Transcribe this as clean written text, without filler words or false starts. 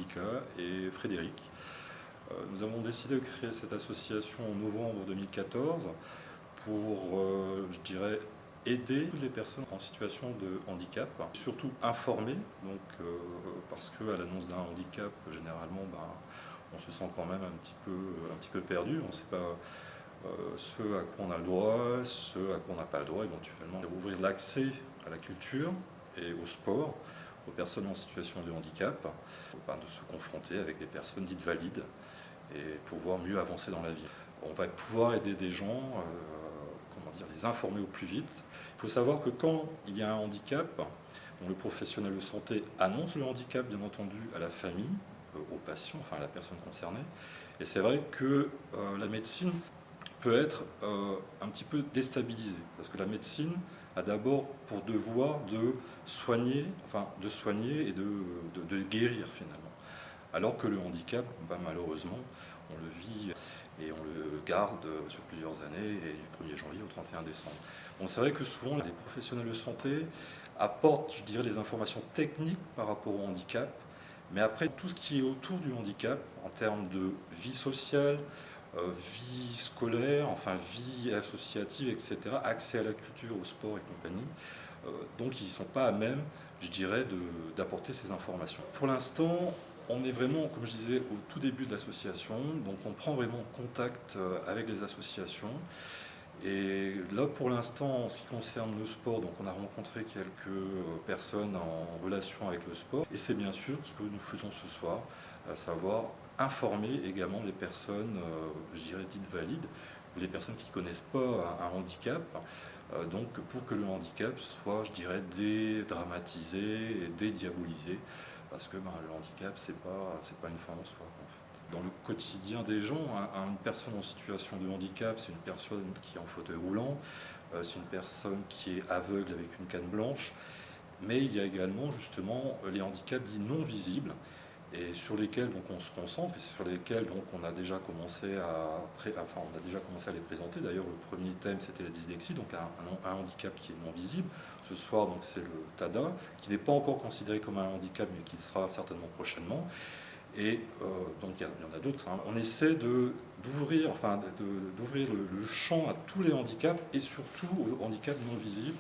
Monica et Frédéric. Nous avons décidé de créer cette association en novembre 2014 pour, je dirais, aider les personnes en situation de handicap, surtout informer, parce qu'à l'annonce d'un handicap, généralement, on se sent quand même un petit peu perdu, on ne sait pas ce à quoi on a le droit, ce à quoi on n'a pas le droit, éventuellement ouvrir l'accès à la culture et au sport aux personnes en situation de handicap, de se confronter avec des personnes dites valides et pouvoir mieux avancer dans la vie. On va pouvoir aider des gens, les informer au plus vite. Il faut savoir que quand il y a un handicap, le professionnel de santé annonce le handicap, bien entendu, à la famille, au patient, enfin à la personne concernée. Et c'est vrai que la médecine peut être un petit peu déstabilisée, parce que la médecine a d'abord pour devoir de soigner et de guérir finalement. Alors que le handicap, malheureusement, on le vit et on le garde sur plusieurs années, et du 1er janvier au 31 décembre. Bon, c'est vrai que souvent, les professionnels de santé apportent, je dirais, des informations techniques par rapport au handicap, mais après, tout ce qui est autour du handicap, en termes de vie sociale, vie scolaire, vie associative, etc., accès à la culture, au sport et compagnie, donc ils ne sont pas à même, je dirais, d'apporter ces informations. Pour l'instant, on est vraiment, comme je disais, au tout début de l'association, donc on prend vraiment contact avec les associations. Et là, pour l'instant, en ce qui concerne le sport, donc on a rencontré quelques personnes en relation avec le sport. Et c'est bien sûr ce que nous faisons ce soir, à savoir informer également les personnes, je dirais, dites valides, ou les personnes qui ne connaissent pas un handicap, donc pour que le handicap soit, je dirais, dédramatisé et dédiabolisé, parce que le handicap, c'est pas une fin en soi, en fait. Dans le quotidien des gens, une personne en situation de handicap, c'est une personne qui est en fauteuil roulant, c'est une personne qui est aveugle avec une canne blanche, mais il y a également justement les handicaps dits non visibles, et sur lesquels donc, on se concentre, et sur lesquels donc, on a déjà commencé à les présenter. D'ailleurs, le premier thème, c'était la dyslexie, donc un handicap qui est non visible. Ce soir, donc, c'est le TADA, qui n'est pas encore considéré comme un handicap, mais qui le sera certainement prochainement. Et donc il y en a d'autres. On essaie d'ouvrir le champ à tous les handicaps, et surtout aux handicaps non visibles.